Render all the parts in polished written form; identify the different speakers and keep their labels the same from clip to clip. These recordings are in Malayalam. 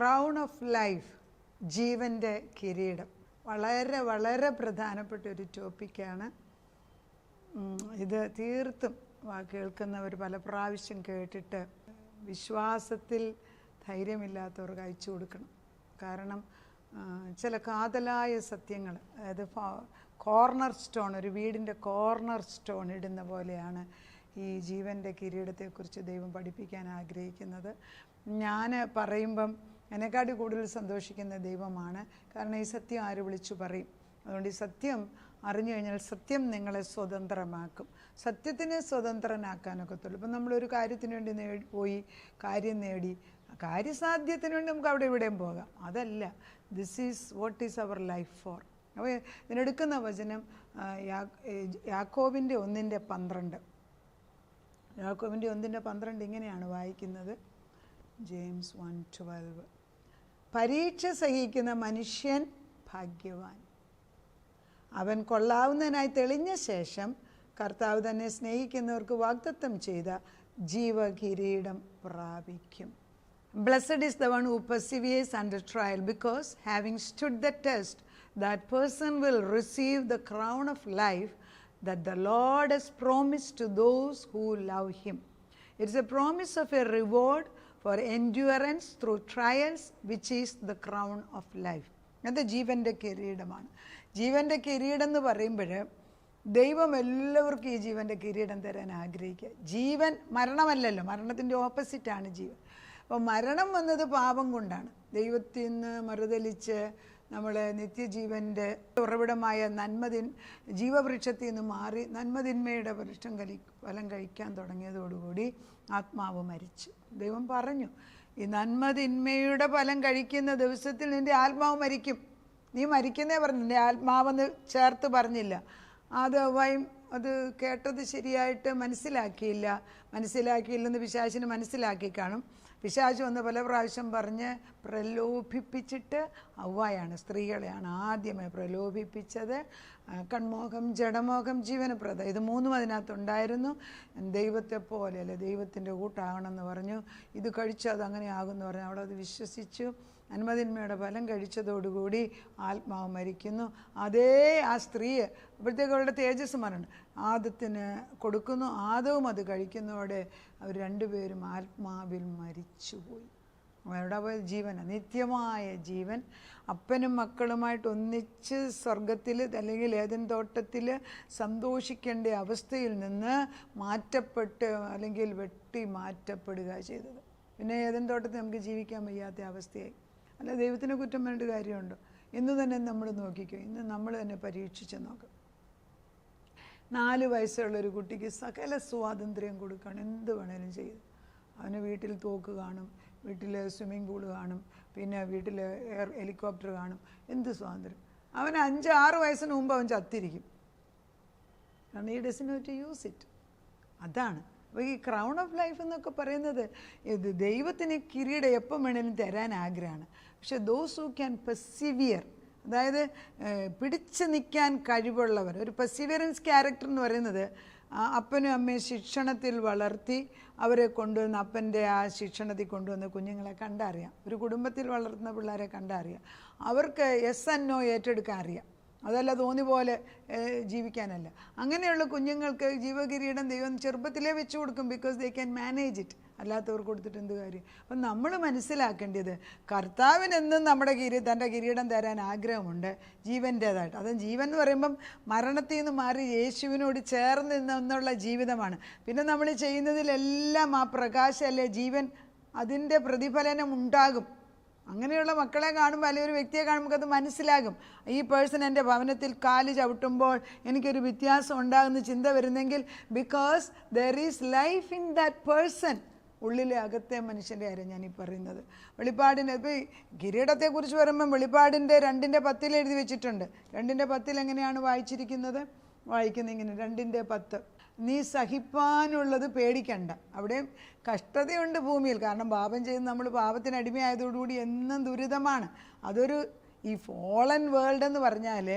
Speaker 1: ക്രൗൺ ഓഫ് ലൈഫ്, ജീവൻ്റെ കിരീടം. വളരെ വളരെ പ്രധാനപ്പെട്ട ഒരു ടോപ്പിക്കാണ് ഇത്. തീർത്തും കേൾക്കുന്നവർ പല പ്രാവശ്യം കേട്ടിട്ട് വിശ്വാസത്തിൽ ധൈര്യമില്ലാത്തവർക്ക് അയച്ചു കൊടുക്കണം. കാരണം ചില കാതലായ സത്യങ്ങൾ, അതായത് കോർണർ സ്റ്റോൺ, ഒരു വീടിൻ്റെ കോർണർ സ്റ്റോൺ ഇടുന്ന പോലെയാണ് ഈ ജീവൻ്റെ കിരീടത്തെക്കുറിച്ച് ദൈവം പഠിപ്പിക്കാൻ ആഗ്രഹിക്കുന്നത്. ഞാൻ പറയുമ്പം എന്നെക്കാട്ടി കൂടുതൽ സന്തോഷിക്കുന്ന ദൈവമാണ്. കാരണം ഈ സത്യം ആര് വിളിച്ചു പറയും? അതുകൊണ്ട് ഈ സത്യം അറിഞ്ഞു കഴിഞ്ഞാൽ സത്യം നിങ്ങളെ സ്വതന്ത്രമാക്കും. സത്യത്തിനെ സ്വതന്ത്രനാക്കാനൊക്കത്തുള്ളൂ. ഇപ്പം നമ്മളൊരു കാര്യത്തിന് വേണ്ടി പോയി കാര്യം നേടി, കാര്യസാധ്യത്തിന് വേണ്ടി നമുക്ക് അവിടെ ഇവിടെയും പോകാം. അതല്ല, this is what is our life for. അപ്പോൾ ഇതിനെടുക്കുന്ന വചനം യാക്കോബിൻ്റെ 1:12. യാക്കോബിൻ്റെ 1:12 ഇങ്ങനെയാണ് വായിക്കുന്നത്. ജെയിംസ് 1:12. പരീക്ഷ സഹിക്കുന്ന മനുഷ്യൻ ഭാഗ്യവാൻ, അവൻ കൊള്ളാവുന്നതിനായി തെളിഞ്ഞ ശേഷം കർത്താവ് തന്നെ സ്നേഹിക്കുന്നവർക്ക് വാഗ്ദത്തം ചെയ്ത ജീവകിരീടം പ്രാപിക്കും. Blessed is the one who perseveres under trial, because having stood the test, that person will receive the crown of life that the Lord has promised to those who love him. It is a promise of a reward for endurance through trials, which is the crown of life. അത് ജീവൻ്റെ കിരീടമാണ്. ജീവൻ്റെ കിരീടം എന്ന് പറയുമ്പോൾ ദൈവം എല്ലാവർക്കും ഈ ജീവൻ്റെ കിരീടം തരാൻ ആഗ്രഹിക്കുക. ജീവൻ മരണമല്ലല്ലോ, മരണത്തിൻ്റെ ഓപ്പോസിറ്റാണ് ജീവൻ. അപ്പോൾ മരണം വന്നത് പാപം കൊണ്ടാണ്. ദൈവത്തിൽ നിന്ന് മറുതലിച്ച് നമ്മൾ നിത്യജീവൻ്റെ ഉറവിടമായ ജീവവൃക്ഷത്തിൽ നിന്ന് മാറി നന്മതിന്മയുടെ ഫലം കഴിക്കാൻ തുടങ്ങിയതോടുകൂടി ആത്മാവ് മരിച്ചു. ദൈവം പറഞ്ഞു, ഈ നന്മതിന്മയുടെ ഫലം കഴിക്കുന്ന ദിവസത്തിൽ നിൻ്റെ ആത്മാവ് മരിക്കും. നീ മരിക്കുന്നേ പറഞ്ഞു, നിൻ്റെ ആത്മാവെന്ന് ചേർത്ത് പറഞ്ഞില്ല. അത് കേട്ടത് ശരിയായിട്ട് മനസ്സിലാക്കിയില്ലെന്ന് പിശാചിന് മനസ്സിലാക്കി കാണും. പിശാച് വന്ന് പല പ്രാവശ്യം പറഞ്ഞ് പ്രലോഭിപ്പിച്ചിട്ട് ഹവ്വായാണ്, സ്ത്രീകളെയാണ് ആദ്യമേ പ്രലോഭിപ്പിച്ചത്. കൺമോഹം, ജഡമോഹം, ജീവനപ്രദ, ഇത് മൂന്നും അതിനകത്തുണ്ടായിരുന്നു. ദൈവത്തെ പോലെ അല്ലെ, ദൈവത്തിൻ്റെ കൂട്ടാകണമെന്ന് പറഞ്ഞു. ഇത് കഴിച്ച് അതങ്ങനെ ആകുമെന്ന് പറഞ്ഞു. അവളത് വിശ്വസിച്ചു. നന്മതിന്മയുടെ ഫലം കഴിച്ചതോടുകൂടി ആത്മാവ് മരിക്കുന്നു. അതേ ആ സ്ത്രീ അപ്പോഴത്തേക്ക് അവളുടെ തേജസ് മരണം ആദത്തിന് കൊടുക്കുന്നു. ആദവും അത് കഴിക്കുന്നതോടെ അവർ രണ്ടുപേരും ആത്മാവിൽ മരിച്ചുപോയി. അവിടെ പോയ ജീവനാണ്, നിത്യമായ ജീവൻ. അപ്പനും മക്കളുമായിട്ട് ഒന്നിച്ച് സ്വർഗത്തിൽ അല്ലെങ്കിൽ ഏദൻ തോട്ടത്തിൽ സന്തോഷിക്കേണ്ട അവസ്ഥയിൽ നിന്ന് മാറ്റപ്പെട്ട് അല്ലെങ്കിൽ വെട്ടി മാറ്റപ്പെടുക ചെയ്തത്. പിന്നെ ഏദൻ തോട്ടത്തിൽ നമുക്ക് ജീവിക്കാൻ വയ്യാത്ത അവസ്ഥയായി. അല്ല, ദൈവത്തിനെ കുറ്റം പറഞ്ഞിട്ട് കാര്യമുണ്ടോ? ഇന്ന് തന്നെ നമ്മൾ നോക്കിക്കോ, ഇന്ന് നമ്മൾ തന്നെ പരീക്ഷിച്ച് നോക്കാം. 4 വയസ്സുള്ളൊരു കുട്ടിക്ക് സകല സ്വാതന്ത്ര്യം കൊടുക്കുകയാണ്, എന്ത് വേണേലും ചെയ്ത്. അവന് വീട്ടിൽ തോക്ക് കാണും, വീട്ടിൽ സ്വിമ്മിംഗ് പൂൾ കാണും, പിന്നെ വീട്ടിൽ ഹെലികോപ്റ്റർ കാണും, എന്ത് സ്വാതന്ത്ര്യം. അവന് 5-6 വയസ്സിന് മുമ്പ് അവൻ ചത്തിരിക്കും. കാരണം he doesn't know to use it. അതാണ്. അപ്പോൾ ഈ ക്രൗൺ ഓഫ് ലൈഫ് എന്നൊക്കെ പറയുന്നത് ഇത് ദൈവത്തിന് കിരീടം എപ്പം വേണേലും തരാൻ ആഗ്രഹമാണ്. പക്ഷെ ദോസ് ഹു ക്യാൻ പെർസിവിയർ, അതായത് പിടിച്ചു നിൽക്കാൻ കഴിവുള്ളവർ. ഒരു പെർസിവിയറൻസ് ക്യാരക്ടർ എന്ന് പറയുന്നത് അപ്പനും അമ്മയും ശിക്ഷണത്തിൽ വളർത്തി അവരെ കൊണ്ടുവന്ന് അപ്പൻ്റെ ആ ശിക്ഷണത്തിൽ കൊണ്ടുവന്ന് കുഞ്ഞുങ്ങളെ കണ്ടറിയാം. ഒരു കുടുംബത്തിൽ വളർത്തുന്ന പിള്ളേരെ കണ്ടറിയാം. അവർക്ക് യെസ് ആൻഡ് നോ ഏറ്റെടുക്കാൻ അറിയാം. അതല്ല തോന്നി പോലെ ജീവിക്കാനല്ല. അങ്ങനെയുള്ള കുഞ്ഞുങ്ങൾക്ക് ജീവകിരീടം ദൈവം ചെറുപ്പത്തിലേ വെച്ച് കൊടുക്കും. Because they can manage it. അല്ലാത്തവർക്ക് കൊടുത്തിട്ട് എന്ത് കാര്യം? അപ്പം നമ്മൾ മനസ്സിലാക്കേണ്ടത് കർത്താവിനെന്നും തൻ്റെ കിരീടം തരാൻ ആഗ്രഹമുണ്ട്, ജീവൻ്റേതായിട്ട്. അത് ജീവൻ എന്ന് പറയുമ്പം മരണത്തിൽ നിന്ന് മാറി യേശുവിനോട് ചേർന്ന് നിന്നുള്ള ജീവിതമാണ്. പിന്നെ നമ്മൾ ചെയ്യുന്നതിലെല്ലാം ആ പ്രകാശമല്ലേ ജീവൻ, അതിൻ്റെ പ്രതിഫലനം ഉണ്ടാകും. അങ്ങനെയുള്ള മക്കളെ കാണുമ്പോൾ അല്ലെങ്കിൽ ഒരു വ്യക്തിയെ കാണുമ്പോൾ അത് മനസ്സിലാകും. ഈ പേഴ്സൺ എൻ്റെ ഭവനത്തിൽ കാല് ചവിട്ടുമ്പോൾ എനിക്കൊരു വ്യത്യാസം ഉണ്ടാകുന്ന ചിന്ത വരുന്നെങ്കിൽ because there is life in that person. ഉള്ളിലെ അകത്തെ മനുഷ്യൻ്റെ കാര്യം ഞാനീ പറയുന്നത്. വെളിപ്പാടിൻ്റെ ഇപ്പോൾ കിരീടത്തെക്കുറിച്ച് പറയുമ്പം വെളിപ്പാടിൻ്റെ 2:10 എഴുതി വെച്ചിട്ടുണ്ട്. 2:10 എങ്ങനെയാണ് വായിച്ചിരിക്കുന്നത്? വായിക്കുന്നത് ഇങ്ങനെ, 2:10. നീ സഹിപ്പാനുള്ളത് പേടിക്കണ്ട. അവിടെയും കഷ്ടതയുണ്ട് ഭൂമിയിൽ. കാരണം പാപം ചെയ്ത് നമ്മൾ പാപത്തിന് അടിമയായതോടുകൂടി എന്നും ദുരിതമാണ്. അതൊരു ഈ ഫോളൻ വേൾഡ് എന്ന് പറഞ്ഞാൽ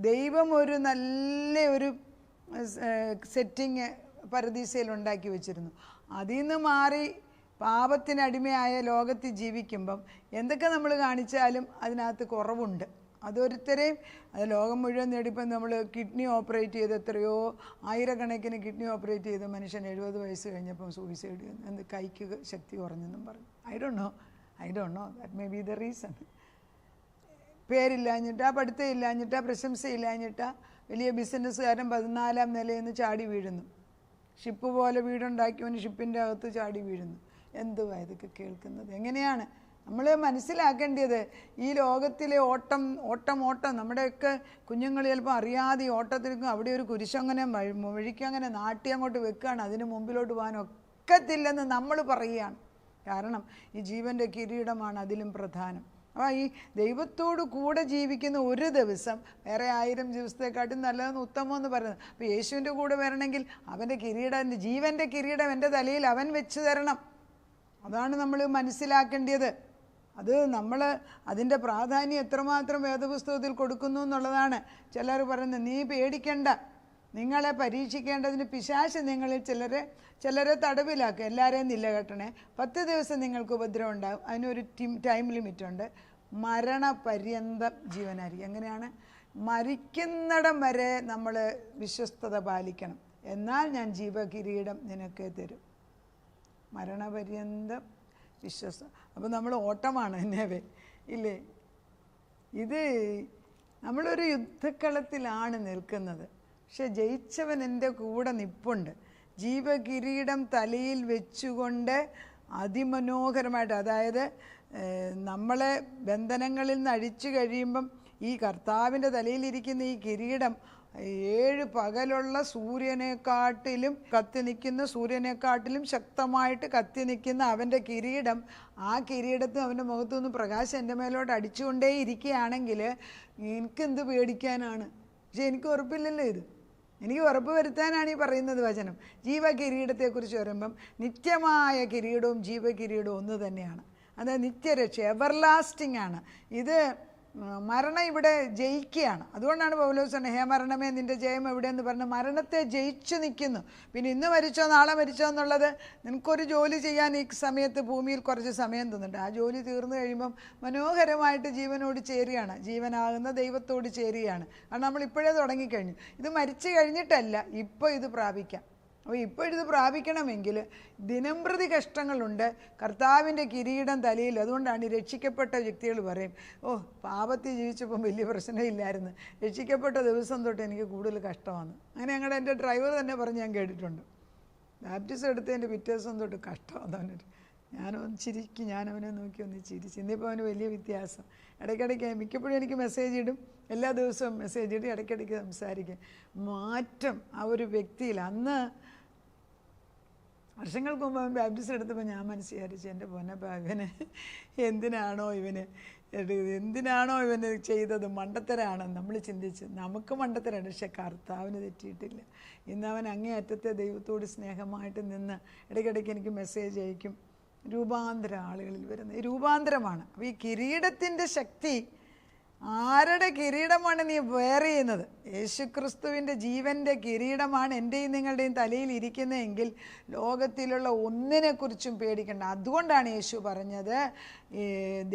Speaker 1: ദൈവം ഒരു നല്ലൊരു സെറ്റിങ് പരദീസയിൽ ഉണ്ടാക്കി വെച്ചിരുന്നു. അതിൽ നിന്ന് മാറി പാപത്തിനടിമയായ ലോകത്തിൽ ജീവിക്കുമ്പം എന്തൊക്കെ നമ്മൾ കാണിച്ചാലും അതിനകത്ത് കുറവുണ്ട്. അതൊരുത്തരെയും അത് ലോകം മുഴുവൻ നേടിപ്പം നമ്മൾ കിഡ്നി ഓപ്പറേറ്റ് ചെയ്ത് എത്രയോ ആയിരക്കണക്കിന് കിഡ്നി ഓപ്പറേറ്റ് ചെയ്ത മനുഷ്യൻ 70 വയസ്സ് കഴിഞ്ഞപ്പം സൂയിസൈഡ് ചെയ്യുന്നു. എന്ത് കൈക്ക് ശക്തി കുറഞ്ഞെന്നും പറഞ്ഞു. I don't know that may be the reason. പേരില്ലാഞ്ഞിട്ടാ, പഠിത്തമില്ലാഞ്ഞിട്ടാ, പ്രശംസയില്ലാഞ്ഞിട്ടാ വലിയ ബിസിനസ്സുകാരൻ 14-ാം നിലയിൽ നിന്ന് ചാടി വീഴുന്നു. ഷിപ്പ് പോലെ വീടുണ്ടാക്കിയവന് ഷിപ്പിൻ്റെ അകത്ത് ചാടി വീഴുന്നു. എന്തുവാ ഇതൊക്കെ കേൾക്കുന്നത്? എങ്ങനെയാണ് നമ്മൾ മനസ്സിലാക്കേണ്ടത്? ഈ ലോകത്തിലെ ഓട്ടം നമ്മുടെയൊക്കെ കുഞ്ഞുങ്ങൾ ചിലപ്പോൾ അറിയാതെ ഈ ഓട്ടത്തിലേക്കും അവിടെ ഒരു കുരിശങ്ങനെ വഴിക്കങ്ങനെ നാട്ടി അങ്ങോട്ട് വെക്കുകയാണ്. അതിന് മുമ്പിലോട്ട് പോകാൻ ഒക്കത്തില്ലെന്ന് നമ്മൾ പറയുകയാണ്. കാരണം ഈ ജീവൻ്റെ കിരീടമാണ് അതിലും പ്രധാനം. അപ്പോൾ ഈ ദൈവത്തോടു കൂടെ ജീവിക്കുന്ന ഒരു ദിവസം വേറെ 1000 ദിവസത്തെക്കാട്ടും നല്ലതെന്ന് ഉത്തമമെന്ന് പറയുന്നത്. അപ്പോൾ യേശുവിൻ്റെ കൂടെ വരണമെങ്കിൽ അവൻ്റെ കിരീടം, ജീവൻ്റെ കിരീടം എൻ്റെ തലയിൽ അവൻ വെച്ച് തരണം. അതാണ് നമ്മൾ മനസ്സിലാക്കേണ്ടത്. അത് നമ്മൾ അതിൻ്റെ പ്രാധാന്യം എത്രമാത്രം വേദപുസ്തകത്തിൽ കൊടുക്കുന്നു എന്നുള്ളതാണ്. ചിലർ പറയുന്നത്, നീ പേടിക്കണ്ട, നിങ്ങളെ പരീക്ഷിക്കേണ്ടതിന് പിശാച് നിങ്ങളിൽ ചിലരെ തടവിലാക്കും. എല്ലാവരെയും നില കെട്ടണേ, 10 ദിവസം നിങ്ങൾക്ക് ഉപദ്രവം ഉണ്ടാകും, അതിനൊരു ടൈം ലിമിറ്റുണ്ട്, മരണപര്യന്തം ജീവനായിരിക്കും. എങ്ങനെയാണ്? മരിക്കുന്നിടം വരെ നമ്മൾ വിശ്വസ്തത പാലിക്കണം, എന്നാൽ ഞാൻ ജീവകിരീടം നിനക്ക് തരും. മരണപര്യന്തം വിശ്വസ്ത. അപ്പോൾ നമ്മൾ ഓട്ടമാണ് എന്നവേ ഇല്ലേ? ഇത് നമ്മളൊരു യുദ്ധക്കളത്തിലാണ് നിൽക്കുന്നത്. പക്ഷെ ജയിച്ചവൻ എൻ്റെ കൂടെ നിൽപ്പുണ്ട്. ജീവകിരീടം തലയിൽ വെച്ചുകൊണ്ട് അതിമനോഹരമായിട്ട്, അതായത് നമ്മളെ ബന്ധനങ്ങളിൽ നിന്ന് അഴിച്ചു കഴിയുമ്പം ഈ കർത്താവിൻ്റെ തലയിലിരിക്കുന്ന ഈ കിരീടം 7 പകലുള്ള സൂര്യനെക്കാട്ടിലും സൂര്യനെക്കാട്ടിലും ശക്തമായിട്ട് കത്തി നിൽക്കുന്ന അവൻ്റെ കിരീടം, ആ കിരീടത്തും അവൻ്റെ മുഖത്തു നിന്ന് പ്രകാശം എൻ്റെ മേലോട്ട് അടിച്ചുകൊണ്ടേ ഇരിക്കുകയാണെങ്കിൽ എനിക്കെന്ത് പേടിക്കാനാണ്? പക്ഷെ എനിക്ക് ഉറപ്പില്ലല്ലോ. എനിക്ക് ഉറപ്പ് വരുത്താനാണ് ഈ പറയുന്നത് വചനം. ജീവകിരീടത്തെക്കുറിച്ച് പറയുമ്പം നിത്യമായ കിരീടവും ജീവകിരീടവും ഒന്ന് തന്നെയാണ്. അത് നിത്യരക്ഷ, എവർലാസ്റ്റിംഗ് ആണ്. ഇത് മരണം ഇവിടെ ജയിക്കുകയാണ്. അതുകൊണ്ടാണ് പൗലോസ് പറഞ്ഞത്, ഹേ മരണമേ നിൻ്റെ ജയം എവിടെയെന്ന് പറഞ്ഞ് മരണത്തെ ജയിച്ചു നിൽക്കുന്നു. പിന്നെ ഇന്ന് മരിച്ചോ നാളെ മരിച്ചോ എന്നുള്ളത്, നിനക്കൊരു ജോലി ചെയ്യാൻ ഈ സമയത്ത് ഭൂമിയിൽ കുറച്ച് സമയം തന്നിട്ട് ആ ജോലി തീർന്നു കഴിയുമ്പം മനോഹരമായിട്ട് ജീവനോട് ചേരുകയാണ്, ജീവനാകുന്ന ദൈവത്തോട് ചേരുകയാണ്. കാരണം നമ്മൾ ഇപ്പോഴേ തുടങ്ങിക്കഴിഞ്ഞു. ഇത് മരിച്ചു കഴിഞ്ഞിട്ടല്ല, ഇപ്പോൾ ഇത് പ്രാപിക്കാം. അപ്പോൾ ഇപ്പോഴിത് പ്രാപിക്കണമെങ്കിൽ ദിനംപ്രതി കഷ്ടങ്ങളുണ്ട്. കർത്താവിൻ്റെ കിരീടം തലയിൽ. അതുകൊണ്ടാണ് ഈ രക്ഷിക്കപ്പെട്ട വ്യക്തികൾ പറയും, ഓ പാപത്തിൽ ജീവിച്ചപ്പം വലിയ പ്രശ്നമില്ലായിരുന്നു, രക്ഷിക്കപ്പെട്ട ദിവസം തൊട്ട് എനിക്ക് കൂടുതൽ കഷ്ടമാണ്. അങ്ങനെ എൻ്റെ ഡ്രൈവർ തന്നെ പറഞ്ഞ് ഞാൻ കേട്ടിട്ടുണ്ട്. ബാപ്റ്റിസം എടുത്തതിൻ്റെ പിറ്റേ ദിവസം തൊട്ട് കഷ്ടമാണ് അവനൊരു. ഞാനവനെ നോക്കി ഒന്ന് ചിരിച്ച്. ഇന്നിപ്പോൾ അവന് വലിയ വ്യത്യാസം. ഇടയ്ക്കിടയ്ക്ക് മിക്കപ്പോഴും എനിക്ക് മെസ്സേജ് ഇടും, എല്ലാ ദിവസവും മെസ്സേജ് ഇടും, ഇടയ്ക്കിടയ്ക്ക് സംസാരിക്കും. മാറ്റം ആ ഒരു വ്യക്തിയിൽ. അന്ന് വർഷങ്ങൾക്ക് മുമ്പ് അവൻ ബാപ്റ്റിസം എടുത്തപ്പോൾ ഞാൻ മനസ്സിലാച്ചു, എൻ്റെ പൊന്നപ്പാ ഇവന് എന്തിനാണോ ഇവന് ചെയ്തത്, മണ്ടത്തരാണെന്ന് നമ്മൾ ചിന്തിച്ച്. നമുക്ക് മണ്ടത്തരാണ്, പക്ഷെ കർത്താവിന് തെറ്റിയിട്ടില്ല. ഇന്ന് അവൻ അങ്ങേയറ്റത്തെ ദൈവത്തോട് സ്നേഹമായിട്ട് നിന്ന് ഇടയ്ക്കിടയ്ക്ക് എനിക്ക് മെസ്സേജ് അയക്കും. രൂപാന്തരം ആളുകളിൽ വരുന്നത് രൂപാന്തരമാണ്. അപ്പോൾ ഈ കിരീടത്തിൻ്റെ ശക്തി, ആരുടെ കിരീടമാണ് നീ വെയർ ചെയ്യുന്നത്? യേശുക്രിസ്തുവിൻ്റെ ജീവൻ്റെ കിരീടമാണ് എൻ്റെയും നിങ്ങളുടെയും തലയിൽ ഇരിക്കുന്നതെങ്കിൽ ലോകത്തിലുള്ള ഒന്നിനെക്കുറിച്ചും പേടിക്കണ്ട. അതുകൊണ്ടാണ് യേശു പറഞ്ഞത്,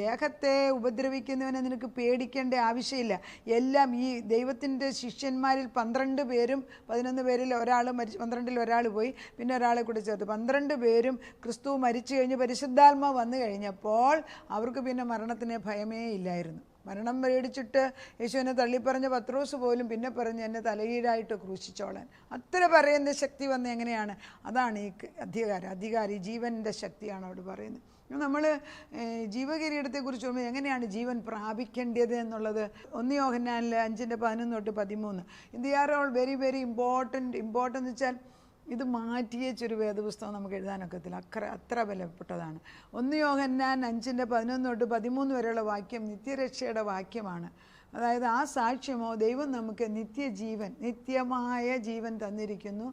Speaker 1: ദേഹത്തെ ഉപദ്രവിക്കുന്നവനെ നിനക്ക് പേടിക്കേണ്ട ആവശ്യമില്ല. എല്ലാം ഈ ദൈവത്തിൻ്റെ ശിഷ്യന്മാരിൽ 12 പേരും 11 പേരിൽ ഒരാൾ മരിച്ചു, 12-ൽ ഒരാൾ പോയി, പിന്നെ ഒരാളെ കൂടി ചേർത്ത് 12 പേരും ക്രിസ്തു മരിച്ചു കഴിഞ്ഞ് പരിശുദ്ധാത്മാവ് വന്നു കഴിഞ്ഞപ്പോൾ അവർക്ക് പിന്നെ മരണത്തിന് ഭയമേ ഇല്ലായിരുന്നു. മരണം പേടിച്ചിട്ട് യേശുവിനെ തള്ളിപ്പറഞ്ഞ പത്രോസ് പോലും പിന്നെ പറഞ്ഞ് എന്നെ തലകീഴായിട്ട് ക്രൂശിച്ചോളാൻ. അത്ര പറയുന്ന ശക്തി വന്ന് എങ്ങനെയാണ്? അതാണ് ഈ അധികാരി ജീവൻ്റെ ശക്തിയാണ് അവിടെ പറയുന്നത്. നമ്മൾ ജീവകിരീടത്തെക്കുറിച്ച് പറയുമ്പോൾ എങ്ങനെയാണ് ജീവൻ പ്രാപിക്കേണ്ടത് എന്നുള്ളത് 1 യോഹന്നാനിൽ 5:11-13. The are all very very important എന്ന് വെച്ചാൽ ഇത് മാറ്റിയേച്ചൊരു വേദപുസ്തകം നമുക്ക് എഴുതാനൊക്കത്തില്ല, അത്ര ബലപ്പെട്ടതാണ്. 1 യോഹന്നാൻ 5:11-13 വരെയുള്ള വാക്യം നിത്യരക്ഷയുടെ വാക്യമാണ്. അതായത് ആ സാക്ഷ്യമോ, ദൈവം നമുക്ക് നിത്യമായ ജീവൻ തന്നിരിക്കുന്നു.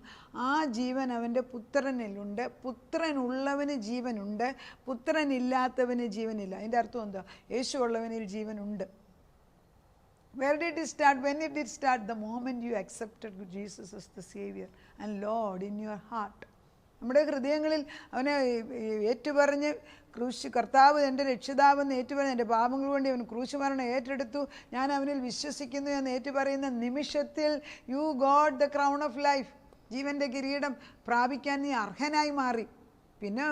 Speaker 1: ആ ജീവൻ അവൻ്റെ പുത്രനിലുണ്ട്. പുത്രനുള്ളവന് ജീവനുണ്ട്, പുത്രനില്ലാത്തവന് ജീവനില്ല. അതിൻ്റെ അർത്ഥം എന്താ? യേശു ഉള്ളവനിൽ ജീവനുണ്ട്. Where did it start? When did it start? The moment you accepted Jesus as the Savior and Lord in your heart. നമ്മുടെ ഹൃദയങ്ങളിൽ അവനെ ഏറ്റുപറഞ്ഞ് കർത്താവ് എൻ്റെ രക്ഷിതാവെന്ന് ഏറ്റുപറഞ്ഞ് എൻ്റെ പാപങ്ങൾ കൊണ്ട് അവൻ ക്രൂശ് മരണം ഏറ്റെടുത്തു, ഞാൻ അവനിൽ വിശ്വസിക്കുന്നു എന്ന് ഏറ്റുപറയുന്ന നിമിഷത്തിൽ you got the crown of life, ജീവൻ്റെ കിരീടം പ്രാപിക്കാൻ നീ അർഹനായി മാറി. പിന്നെ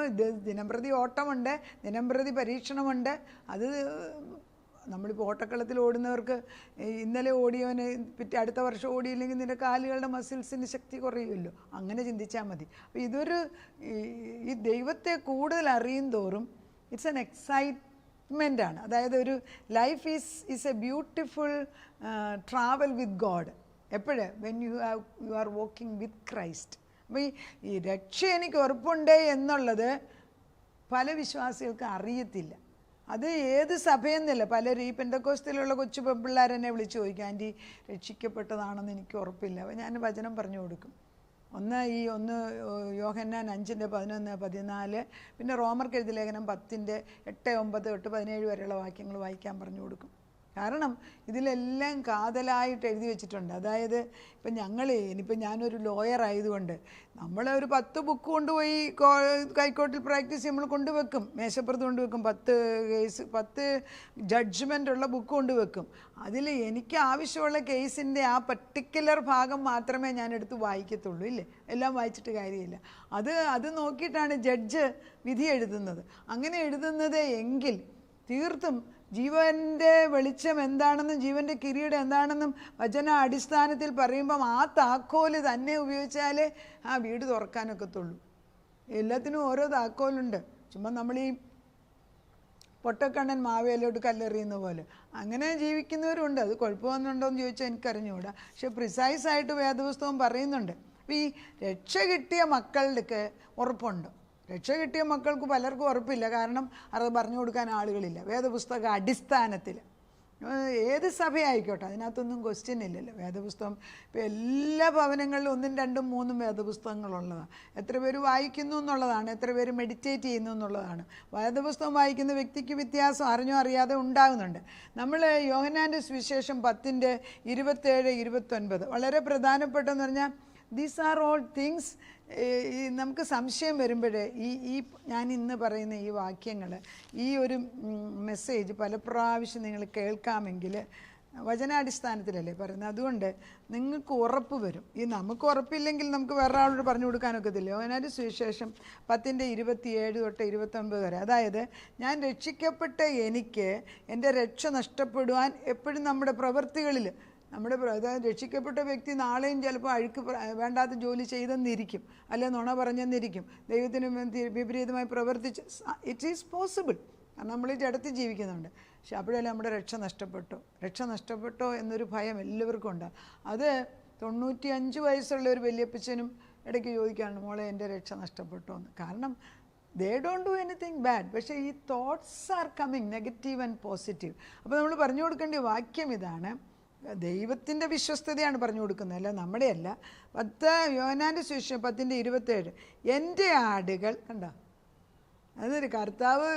Speaker 1: ദിനംപ്രതി ഓട്ടമുണ്ട്, ദിനംപ്രതി പരീക്ഷണമുണ്ട്. അത് നമ്മളിപ്പോൾ ഓട്ടക്കളത്തിൽ ഓടുന്നവർക്ക് ഇന്നലെ ഓടിയവന് അടുത്ത വർഷം ഓടിയില്ലെങ്കിൽ നിൻ്റെ കാലുകളുടെ മസിൽസിന് ശക്തി കുറയുമല്ലോ, അങ്ങനെ ചിന്തിച്ചാൽ മതി. അപ്പോൾ ഈ ദൈവത്തെ കൂടുതൽ അറിയും തോറും ഇറ്റ്സ് എൻ എക്സൈറ്റ്മെൻ്റ് ആണ്. അതായത് ഒരു life is a beautiful travel with God. എപ്പോഴ് when you are walking with Christ. അപ്പോൾ ഈ രക്ഷ എനിക്ക് ഉറപ്പുണ്ട് എന്നുള്ളത് പല വിശ്വാസികൾക്ക് അറിയത്തില്ല. അത് ഏത് സഭയെന്നില്ല, പലരും ഈ പെന്തക്കോസ്തിലുള്ള കൊച്ചു പെൺപിള്ളേരെന്നെ വിളിച്ച് ചോദിക്കും, ആൻറ്റി രക്ഷിക്കപ്പെട്ടതാണെന്ന് എനിക്ക് ഉറപ്പില്ല. അപ്പോൾ ഞാൻ വചനം പറഞ്ഞു കൊടുക്കും. ഒന്ന് യോഹന്നാൻ 5:11-14, പിന്നെ റോമർക്ക് എഴുതിയ ലേഖനം 10:8-9-17 വരെയുള്ള വാക്യങ്ങൾ വായിക്കാൻ പറഞ്ഞു കൊടുക്കും. കാരണം ഇതിലെല്ലാം കാതലായിട്ട് എഴുതി വെച്ചിട്ടുണ്ട്. അതായത് ഇപ്പം ഇനിയിപ്പോൾ ഞാനൊരു ലോയർ ആയതുകൊണ്ട് നമ്മളൊരു 10 ബുക്ക് കൊണ്ടുപോയി ഹൈക്കോർട്ടിൽ പ്രാക്ടീസ് നമ്മൾ കൊണ്ടുവെക്കും, മേശപ്പുറത്ത് കൊണ്ടുവെക്കും. 10 ജഡ്ജ്മെൻ്റ് ഉള്ള ബുക്ക് കൊണ്ടുവെക്കും. അതിൽ എനിക്ക് ആവശ്യമുള്ള കേസിൻ്റെ ആ പർട്ടിക്കുലർ ഭാഗം മാത്രമേ ഞാൻ എടുത്ത് വായിക്കത്തുള്ളൂ. ഇല്ലേ, എല്ലാം വായിച്ചിട്ട് കാര്യമില്ല. അത് നോക്കിയിട്ടാണ് ജഡ്ജ് വിധി എഴുതുന്നത്. അങ്ങനെ എഴുതുന്നത് എങ്കിൽ തീർത്തും ജീവൻ്റെ വെളിച്ചം എന്താണെന്നും ജീവൻ്റെ കിരീടം എന്താണെന്നും വചന അടിസ്ഥാനത്തിൽ പറയുമ്പം ആ താക്കോല് തന്നെ ഉപയോഗിച്ചാലേ ആ വീട് തുറക്കാനൊക്കത്തുള്ളൂ. എല്ലാത്തിനും ഓരോ താക്കോലുണ്ട്. ചുമ്മാ നമ്മൾ ഈ പൊട്ടക്കണ്ണൻ മാവേലോട്ട് കല്ലെറിയുന്ന പോലെ അങ്ങനെ ജീവിക്കുന്നവരുണ്ട്. അത് കുഴപ്പമൊന്നുണ്ടോയെന്ന് ചോദിച്ചാൽ എനിക്കറിഞ്ഞുകൂടാ. പക്ഷെ പ്രിസൈസായിട്ട് വേദപുസ്തകം പറയുന്നുണ്ട്. അപ്പോൾ ഈ രക്ഷ കിട്ടിയ മക്കളുടെ ഉറപ്പുണ്ട്. രക്ഷ കിട്ടിയ മക്കൾക്ക് പലർക്കും ഉറപ്പില്ല, കാരണം അത് പറഞ്ഞു കൊടുക്കാൻ ആളുകളില്ല. വേദപുസ്തക അടിസ്ഥാനത്തിൽ ഏത് സഭയായിക്കോട്ടെ, അതിനകത്തൊന്നും ക്വസ്റ്റ്യൻ ഇല്ലല്ലോ. വേദപുസ്തകം ഇപ്പോൾ എല്ലാ ഭവനങ്ങളിലും 1, 2, 3 വേദപുസ്തകങ്ങളുള്ളതാണ്. എത്ര പേര് വായിക്കുന്നു എന്നുള്ളതാണ്, എത്ര പേര് മെഡിറ്റേറ്റ് ചെയ്യുന്നു എന്നുള്ളതാണ്. വേദപുസ്തകം വായിക്കുന്ന വ്യക്തിക്ക് വ്യത്യാസം അറിഞ്ഞോ അറിയാതെ ഉണ്ടാകുന്നുണ്ട്. നമ്മൾ യോഹന്നാൻ്റെ സുവിശേഷം 10:27-29 വളരെ പ്രധാനപ്പെട്ടെന്ന് പറഞ്ഞാൽ ദീസ് ആർ ഓൾ തിങ്സ്. നമുക്ക് സംശയം വരുമ്പോഴേ ഈ ഞാൻ ഇന്ന് പറയുന്ന ഈ വാക്യങ്ങൾ, ഈ ഒരു മെസ്സേജ് പല പ്രാവശ്യം നിങ്ങൾ കേൾക്കാമെങ്കിൽ വചനാടിസ്ഥാനത്തിലല്ലേ പറയുന്നത്. അതുകൊണ്ട് നിങ്ങൾക്ക് ഉറപ്പ് വരും. നമുക്ക് ഉറപ്പില്ലെങ്കിൽ നമുക്ക് വേറെ ആളോട് പറഞ്ഞു കൊടുക്കാനൊക്കത്തില്ല. യോഹന്നാൻ്റെ സുവിശേഷം 10:27-29 വരെ. അതായത് ഞാൻ രക്ഷിക്കപ്പെട്ട എനിക്ക് എൻ്റെ രക്ഷ നഷ്ടപ്പെടുവാൻ എപ്പോഴും നമ്മുടെ പ്രവൃത്തികളിൽ അതായത് രക്ഷിക്കപ്പെട്ട വ്യക്തി നാളെയും ചിലപ്പോൾ വേണ്ടാത്ത ജോലി ചെയ്തെന്നിരിക്കും, അല്ലെ നുണ പറഞ്ഞെന്നിരിക്കും, ദൈവത്തിന് വിപരീതമായി പ്രവർത്തിച്ച്. ഇറ്റ് ഈസ് പോസിബിൾ, കാരണം നമ്മൾ ഈ ജഡത്തിൽ ജീവിക്കുന്നുണ്ട്. പക്ഷെ അപ്പോഴല്ലേ നമ്മുടെ രക്ഷ നഷ്ടപ്പെട്ടോ എന്നൊരു ഭയം എല്ലാവർക്കും ഉണ്ടാകും. അത് 95 വയസ്സുള്ള ഒരു വല്യപ്പച്ചനും ഇടയ്ക്ക് ചോദിക്കാറുണ്ട്, മോളെ എൻ്റെ രക്ഷ നഷ്ടപ്പെട്ടോ എന്ന്. കാരണം they don't do anything bad, പക്ഷേ ഈ thoughts are coming negative and positive. അപ്പോൾ നമ്മൾ പറഞ്ഞു കൊടുക്കേണ്ട വാക്യം ഇതാണ്, ദൈവത്തിൻ്റെ വിശ്വസ്തതയാണ് പറഞ്ഞു കൊടുക്കുന്നത്, അല്ല നമ്മുടെയല്ല. യോഹന്നാൻ്റെ സുവിശേഷം 10:27 എൻ്റെ ആടുകൾ കണ്ടോ. അതൊരു കർത്താവ്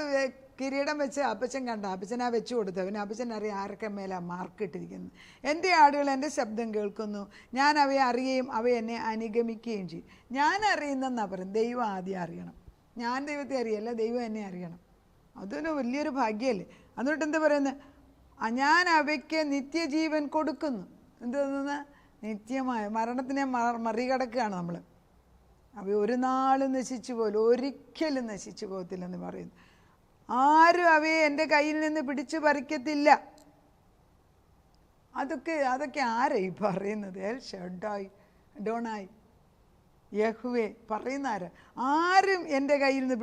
Speaker 1: കിരീടം വെച്ച് അപ്പച്ചൻ കണ്ട, അപ്പച്ചനാ വെച്ച് കൊടുത്തവന് അപ്പച്ചൻ അറിയാം ആരൊക്കെ മേലാ മാർക്ക് ഇട്ടിരിക്കുന്നത്. എൻ്റെ ആടുകൾ എൻ്റെ ശബ്ദം കേൾക്കുന്നു, ഞാൻ അവയെ അറിയുകയും അവ എന്നെ അനുഗമിക്കുകയും ചെയ്യും. ഞാൻ അറിയുന്നെന്നാണ് പറയുന്നത്. ദൈവം ആദ്യം അറിയണം. ഞാൻ ദൈവത്തെ അറിയല്ല, ദൈവം എന്നെ അറിയണം. അതൊരു വലിയൊരു ഭാഗ്യമല്ലേ. അതുകൊണ്ട് എന്താ പറയുന്നത്, ഞാൻ അവയ്ക്ക് നിത്യജീവൻ കൊടുക്കുന്നു. എന്തെന്ന്, നിത്യമായ മരണത്തിനെ മറികടക്കുകയാണ് നമ്മൾ. അവ ഒരു നാളും നശിച്ചു പോലും, ഒരിക്കലും നശിച്ചു പോകത്തില്ലെന്ന് പറയുന്നു. ആരും അവയെ എൻ്റെ കയ്യിൽ നിന്ന് പിടിച്ചു പറിക്കത്തില്ല. അതൊക്കെ ആരായി പറയുന്നത്? എൽ ഷഡായി, ഡോണായി, യഹ്വേ പറയുന്ന ആരും എൻ്റെ കയ്യിൽ നിന്ന്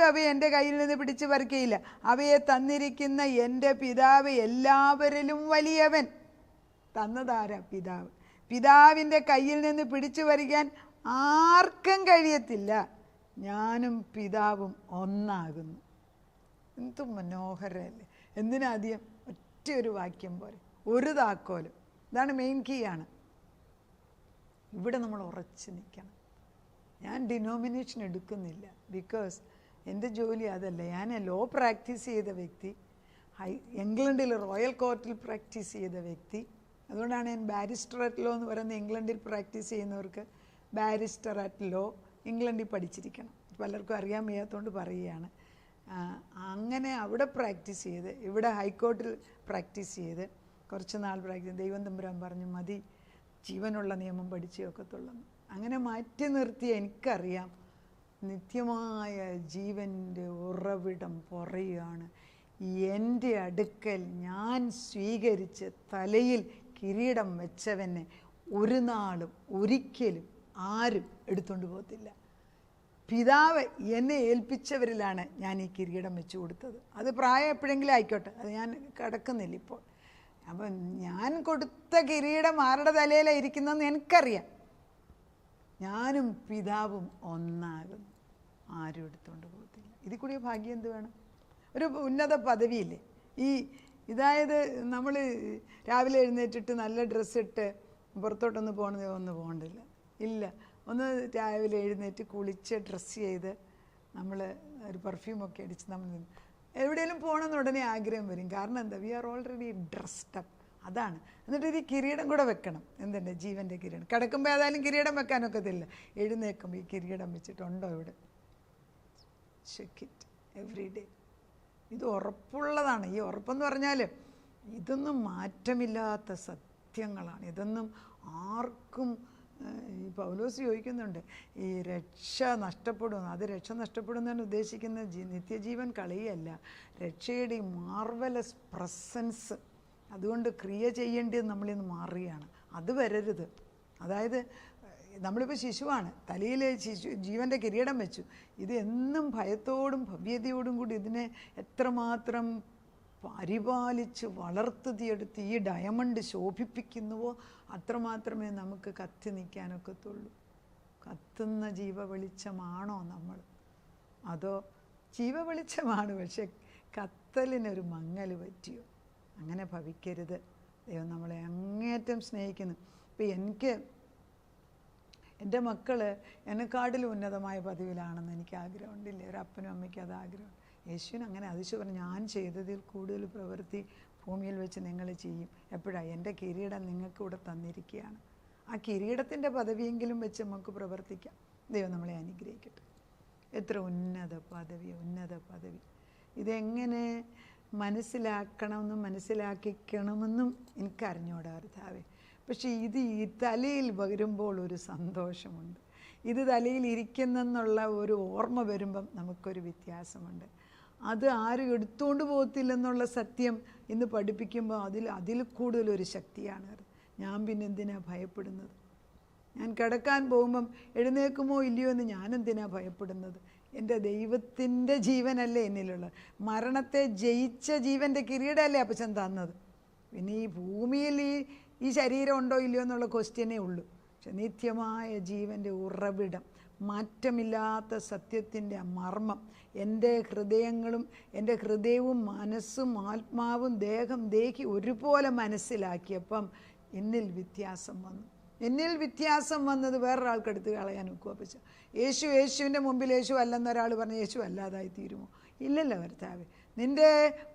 Speaker 1: അവയെ എൻ്റെ കയ്യിൽ നിന്ന് പിടിച്ചു പറിക്കയില്ല. അവയെ തന്നിരിക്കുന്ന എൻ്റെ പിതാവ് എല്ലാവരിലും വലിയവൻ. തന്നതാരാ? പിതാവ്. പിതാവിൻ്റെ കയ്യിൽ നിന്ന് പിടിച്ചു പറിക്കാൻ ആർക്കും കഴിയത്തില്ല. ഞാനും പിതാവും ഒന്നാകുന്നു. എന്ത് മനോഹരമല്ലേ. എന്തിനാദ്യം ഒറ്റയൊരു വാക്യം പോലെ, ഒരു താക്കോലും. ഇതാണ് മെയിൻ കീ ആണ്. ഇവിടെ നമ്മൾ ഉറച്ചു നിൽക്കണം. ഞാൻ ഡിനോമിനേഷൻ എടുക്കുന്നില്ല, ബിക്കോസ് എൻ്റെ ജോലി അതല്ല. ഞാൻ ലോ പ്രാക്ടീസ് ചെയ്ത വ്യക്തി, ഇംഗ്ലണ്ടിൽ റോയൽ കോർട്ടിൽ പ്രാക്ടീസ് ചെയ്ത വ്യക്തി. അതുകൊണ്ടാണ് ഞാൻ ബാരിസ്റ്റർ അറ്റ് ലോ എന്ന് പറയുന്നത്. ഇംഗ്ലണ്ടിൽ പ്രാക്ടീസ് ചെയ്യുന്നവർക്ക് ബാരിസ്റ്റർ അറ്റ് ലോ ഇംഗ്ലണ്ടിൽ പഠിച്ചിരിക്കണം. പലർക്കും അറിയാൻ വയ്യാത്തതുകൊണ്ട് പറയുകയാണ്. അങ്ങനെ അവിടെ പ്രാക്ടീസ് ചെയ്ത്, ഇവിടെ ഹൈക്കോർട്ടിൽ പ്രാക്ടീസ് ചെയ്ത് കുറച്ച് നാൾ പ്രാക്ടീസ്. ദൈവം തമ്പുരാൻ പറഞ്ഞു മതി, ജീവനുള്ള നിയമം പഠിച്ചേ ഒക്കത്തുള്ളൂ. അങ്ങനെ മാറ്റി നിർത്തിയ എനിക്കറിയാം നിത്യമായ ജീവൻ്റെ ഉറവിടം പറയുകയാണ്. എൻ്റെ അടുക്കൽ ഞാൻ സ്വീകരിച്ച് തലയിൽ കിരീടം വെച്ചവനെ ഒരു നാളും ഒരിക്കലും ആരും എടുത്തുകൊണ്ട് പോകത്തില്ല. പിതാവ് എന്നെ ഏൽപ്പിച്ചവരിലാണ് ഞാൻ ഈ കിരീടം വെച്ച് കൊടുത്തത്. അത് പ്രായം എപ്പോഴെങ്കിലും ആയിക്കോട്ടെ, അത് ഞാൻ കിടക്കുന്നില്ല ഇപ്പോൾ. അപ്പം ഞാൻ കൊടുത്ത കിരീടം ആരുടെ തലയിലാണ് ഇരിക്കുന്നതെന്ന് എനിക്കറിയാം. ഞാനും പിതാവും ഒന്നാകുന്നു, ആരും എടുത്തുകൊണ്ട് പോകത്തില്ല. ഇതിൽ കൂടി ഭാഗ്യം എന്ത് വേണം? ഒരു ഉന്നത പദവിയില്ലേ ഇതായത് നമ്മൾ രാവിലെ എഴുന്നേറ്റിട്ട് നല്ല ഡ്രസ്സിട്ട് പുറത്തോട്ടൊന്ന് പോകണ്ടില്ല. ഇല്ല, ഒന്ന് രാവിലെ എഴുന്നേറ്റ് കുളിച്ച് ഡ്രസ്സ് ചെയ്ത് നമ്മൾ ഒരു പെർഫ്യൂമൊക്കെ അടിച്ച് നമ്മൾ എവിടെയെങ്കിലും പോകണമെന്ന് ഉടനെ ആഗ്രഹം വരും. കാരണം എന്താ? We are already dressed up. അതാണ്. എന്നിട്ട് ഈ കിരീടം കൂടെ വെക്കണം. എന്തുണ്ട്? ജീവൻ്റെ കിരീടം. കിടക്കുമ്പോൾ ഏതായാലും കിരീടം വെക്കാനൊക്കത്തില്ല. എഴുന്നേൽക്കുമ്പോൾ ഈ കിരീടം വെച്ചിട്ടുണ്ടോ ഇവിടെ? Check it every day. ഇത് ഉറപ്പുള്ളതാണ്. ഈ ഉറപ്പെന്ന് പറഞ്ഞാൽ ഇതൊന്നും മാറ്റമില്ലാത്ത സത്യങ്ങളാണ്. ഇതൊന്നും ആർക്കും ഈ പൗലോസ് ചോദിക്കുന്നുണ്ട്, ഈ രക്ഷ നഷ്ടപ്പെടുന്നു. അത് രക്ഷ നഷ്ടപ്പെടുന്നതിന് ഉദ്ദേശിക്കുന്ന നിത്യജീവൻ കളയല്ല, രക്ഷയുടെ ഈ മാർവലസ് പ്രസൻസ്. അതുകൊണ്ട് ക്രിയ ചെയ്യേണ്ടത് നമ്മളിന്ന് മാറുകയാണ്. അത് വരരുത്. അതായത് നമ്മളിപ്പോൾ ശിശുവാണ്, തലയിൽ ജീവൻ്റെ കിരീടം വെച്ചു. ഇത് എന്നും ഭയത്തോടും ഭവ്യതയോടും കൂടി ഇതിനെ എത്രമാത്രം പരിപാലിച്ച് വളർത്തിയെടുത്ത് ഈ ഡയമണ്ട് ശോഭിപ്പിക്കുന്നുവോ അത്രമാത്രമേ നമുക്ക് കത്തി നിൽക്കാനൊക്കത്തുള്ളൂ. കത്തുന്ന ജീവവെളിച്ചമാണോ നമ്മൾ? അതോ ജീവവെളിച്ചമാണ് പക്ഷെ കത്തലിനൊരു മങ്ങൽ പറ്റിയോ? അങ്ങനെ ഭവിക്കരുത്. ദൈവം നമ്മളെ അങ്ങേറ്റം സ്നേഹിക്കുന്നു. ഇപ്പം എൻ്റെ മക്കൾ എന്നെക്കാട്ടിലും ഉന്നതമായ പദവിയിലാണെന്ന് എനിക്ക് ആഗ്രഹമുണ്ടില്ലേ? ഒരു അപ്പനും അമ്മയ്ക്കും അത് ആഗ്രഹം. യേശുവിന് അങ്ങനെ അതിശയം പറഞ്ഞു, ഞാൻ ചെയ്തതിൽ കൂടുതൽ പ്രവൃത്തി ഭൂമിയിൽ വെച്ച് നിങ്ങൾ ചെയ്യും. എപ്പോഴാണ്? എൻ്റെ കിരീടം നിങ്ങൾക്ക് ഇവിടെ തന്നിരിക്കുകയാണ്. ആ കിരീടത്തിൻ്റെ പദവിയെങ്കിലും വെച്ച് നമുക്ക് പ്രവർത്തിക്കാം. ദൈവം നമ്മളെ അനുഗ്രഹിക്കട്ടെ. എത്ര ഉന്നത പദവി, ഉന്നത പദവി! ഇതെങ്ങനെ മനസ്സിലാക്കണമെന്നും മനസ്സിലാക്കിക്കണമെന്നും എനിക്കറിഞ്ഞൂടാ കർത്താവേ. പക്ഷേ ഇത് ഈ തലയിൽ വരുമ്പോൾ ഒരു സന്തോഷമുണ്ട്. ഇത് തലയിൽ ഇരിക്കുന്നെന്നുള്ള ഒരു ഓർമ്മ വരുമ്പം നമുക്കൊരു വ്യത്യാസമുണ്ട്. അത് ആരും എടുത്തുകൊണ്ട് പോകത്തില്ലെന്നുള്ള സത്യം ഇന്ന് പഠിപ്പിക്കുമ്പോൾ അതിൽ കൂടുതലൊരു ശക്തിയാണ്. ഞാൻ പിന്നെ എന്തിനാണ് ഭയപ്പെടുന്നത്? ഞാൻ കിടക്കാൻ പോകുമ്പം എഴുന്നേൽക്കുമോ ഇല്ലയോ എന്ന് ഞാനെന്തിനാണ് ഭയപ്പെടുന്നത്? എൻ്റെ ദൈവത്തിൻ്റെ ജീവനല്ലേ എന്നിലുള്ളത്. മരണത്തെ ജയിച്ച ജീവൻ്റെ കിരീടമല്ലേ അപ്പച്ചൻ തന്നത്. പിന്നെ ഈ ഭൂമിയിൽ ഈ ശരീരം ഉണ്ടോ ഇല്ലയോ എന്നുള്ള ക്വസ്റ്റ്യനേ ഉള്ളൂ. പക്ഷെ നിത്യമായ ജീവൻ്റെ ഉറവിടം, മാറ്റമില്ലാത്ത സത്യത്തിൻ്റെ മർമ്മം എൻ്റെ ഹൃദയവും മനസ്സും ആത്മാവും ദേഹി ഒരുപോലെ മനസ്സിലാക്കിയപ്പം എന്നിൽ വ്യത്യാസം വന്നു. എന്നിൽ വ്യത്യാസം വന്നത് വേറൊരാൾക്കെടുത്ത് കളയാൻ ഒക്കുമോ? പക്ഷേ യേശുവിൻ്റെ മുമ്പിൽ യേശു അല്ലെന്നൊരാൾ പറഞ്ഞ് യേശു അല്ലാതായി തീരുമോ? ഇല്ലല്ലോ കർത്താവേ. നിൻ്റെ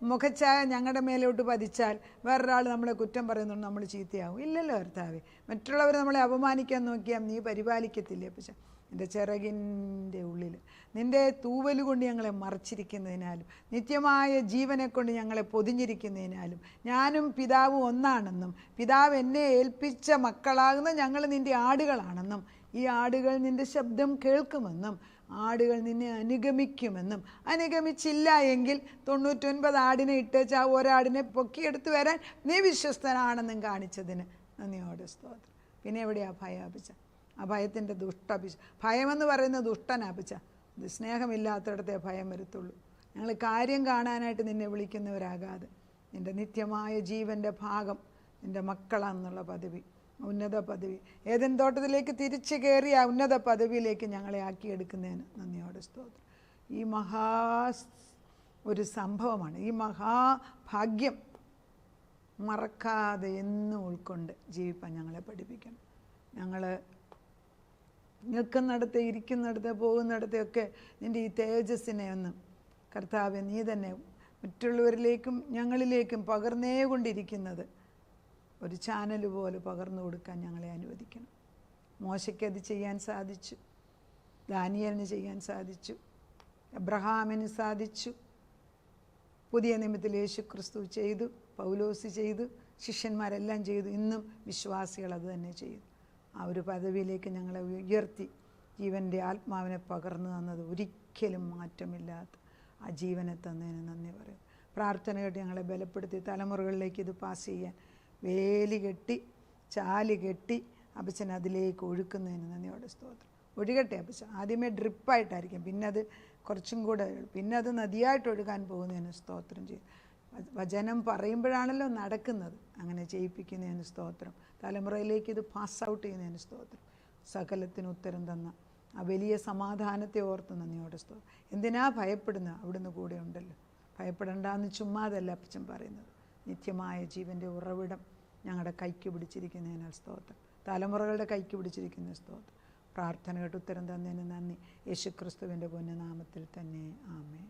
Speaker 1: മുഖച്ഛായ ഞങ്ങളുടെ മേലോട്ട് പതിച്ചാൽ വേറൊരാൾ നമ്മളെ കുറ്റം പറയുന്നുണ്ട്, നമ്മൾ ചീത്തയാവും? ഇല്ലല്ലോ കർത്താവേ. മറ്റുള്ളവർ നമ്മളെ അപമാനിക്കാൻ നോക്കിയാൽ നീ പരിപാലിക്കത്തില്ലേ? പക്ഷേ എൻ്റെ ചിറകിൻ്റെ ഉള്ളിൽ നിൻ്റെ തൂവൽ കൊണ്ട് ഞങ്ങളെ മറച്ചിരിക്കുന്നതിനാലും നിത്യമായ ജീവനെ കൊണ്ട് ഞങ്ങളെ പൊതിഞ്ഞിരിക്കുന്നതിനാലും ഞാനും പിതാവും ഒന്നാണെന്നും പിതാവ് എന്നെ ഏൽപ്പിച്ച മക്കളാകുന്ന ഞങ്ങൾ നിൻ്റെ ആടുകളാണെന്നും ഈ ആടുകൾ നിൻ്റെ ശബ്ദം കേൾക്കുമെന്നും ആടുകൾ നിന്നെ അനുഗമിക്കുമെന്നും അനുഗമിച്ചില്ല എങ്കിൽ 99 ആടിനെ ഇട്ടേച്ച് ഒരാടിനെ പൊക്കിയെടുത്ത് വരാൻ നീ വിശ്വസ്തനാണെന്നും കാണിച്ചതിന് നന്ദിയോടെ സ്തോത്രം. പിന്നെ എവിടെയാ ഭയാപിച്ച? ആ ഭയത്തിൻ്റെ ഭയമെന്ന് പറയുന്ന ദുഷ്ടനാപിച്ച. ഇത് സ്നേഹമില്ലാത്തടത്തെ ഭയം വരത്തുള്ളൂ. ഞങ്ങൾ കാര്യം കാണാനായിട്ട് നിന്നെ വിളിക്കുന്നവരാകാതെ നിൻ്റെ നിത്യമായ ജീവൻ്റെ ഭാഗം നിൻ്റെ മക്കളാണെന്നുള്ള പദവി, ഉന്നത പദവി, ഏദൻ തോട്ടത്തിലേക്ക് തിരിച്ചു കയറിയ ഉന്നത പദവിയിലേക്ക് ഞങ്ങളെ ആക്കിയെടുക്കുന്നതിന് നന്ദിയോടെ സ്തോത്രം. ഈ ഒരു സംഭവമാണ്, ഈ മഹാഭാഗ്യം മറക്കാതെ എന്നും ഉൾക്കൊണ്ട് ജീവിപ്പാൻ ഞങ്ങളെ പഠിപ്പിക്കണം. ഞങ്ങൾ നിൽക്കുന്നിടത്ത്, ഇരിക്കുന്നിടത്ത്, പോകുന്നിടത്തൊക്കെ നിൻ്റെ ഈ തേജസ്സിനെ ഒന്ന് കർത്താവെ നീ തന്നെ മറ്റുള്ളവരിലേക്കും ഞങ്ങളിലേക്കും പകർന്നേ കൊണ്ടിരിക്കുന്നത് ഒരു ചാനൽ പോലെ പകർന്നു കൊടുക്കാൻ ഞങ്ങളെ അനുവദിക്കണം. മോശയ്ക്ക് അത് ചെയ്യാൻ സാധിച്ചു. ദാനിയേലിന് ചെയ്യാൻ സാധിച്ചു, അബ്രഹാമിന് സാധിച്ചു, പുതിയ നിയമത്തിൽ യേശു ക്രിസ്തു ചെയ്തു, പൗലോസ് ചെയ്തു, ശിഷ്യന്മാരെല്ലാം ചെയ്തു. ഇന്നും വിശ്വാസികൾ അത് തന്നെ ചെയ്തു. ആ ഒരു പദവിയിലേക്ക് ഞങ്ങളെ ഉയർത്തി ജീവൻ്റെ ആത്മാവിനെ പകർന്നു തന്നത് ഒരിക്കലും മാറ്റമില്ലാത്ത ആ ജീവനെ തന്നതിന് നന്ദി പറയും. പ്രാർത്ഥനയായിട്ട് ഞങ്ങളെ ബലപ്പെടുത്തി തലമുറകളിലേക്ക് ഇത് പാസ് ചെയ്യാൻ വേലി കെട്ടി ചാല് കെട്ടി അപ്പച്ചൻ അതിലേക്ക് ഒഴുക്കുന്നതിന് നന്ദിയോടെ സ്തോത്രം. ഒഴുകട്ടെ അപ്പച്ചൻ. ആദ്യമേ ഡ്രിപ്പായിട്ടായിരിക്കും, പിന്നെ അത് കുറച്ചും കൂടെ, പിന്നെ അത് നദിയായിട്ട് ഒഴുകാൻ പോകുന്നതിന് സ്തോത്രം ചെയ്യും. വചനം പറയുമ്പോഴാണല്ലോ നടക്കുന്നത്, അങ്ങനെ ചെയ്യിപ്പിക്കുന്നതിന് സ്തോത്രം. തലമുറയിലേക്ക് ഇത് പാസ് ഔട്ട് ചെയ്യുന്നതിന് സ്തോത്രം. സകലത്തിന് ഉത്തരം തന്ന ആ വലിയ സമാധാനത്തെ ഓർത്ത് നന്ദിയോടെ സ്തോത്രം. എന്തിനാ ഭയപ്പെടുന്നത്? അവിടുന്ന് കൂടെ ഉണ്ടല്ലോ. ഭയപ്പെടണ്ടെന്ന് ചുമ്മാതല്ല അപ്പച്ചൻ പറയുന്നത്. നിത്യമായ ജീവൻ്റെ ഉറവിടം ഞങ്ങളുടെ കൈക്ക് പിടിച്ചിരിക്കുന്നതിനാൽ സ്തോത്രം. തലമുറകളുടെ കൈക്ക് പിടിച്ചിരിക്കുന്ന സ്തോത്രം. പ്രാർത്ഥന കേട്ട് ഉത്തരം തന്നതിന് നന്ദി. യേശുക്രിസ്തുവിൻ്റെ പൊന്നുനാമത്തിൽ തന്നെ ആമേൻ.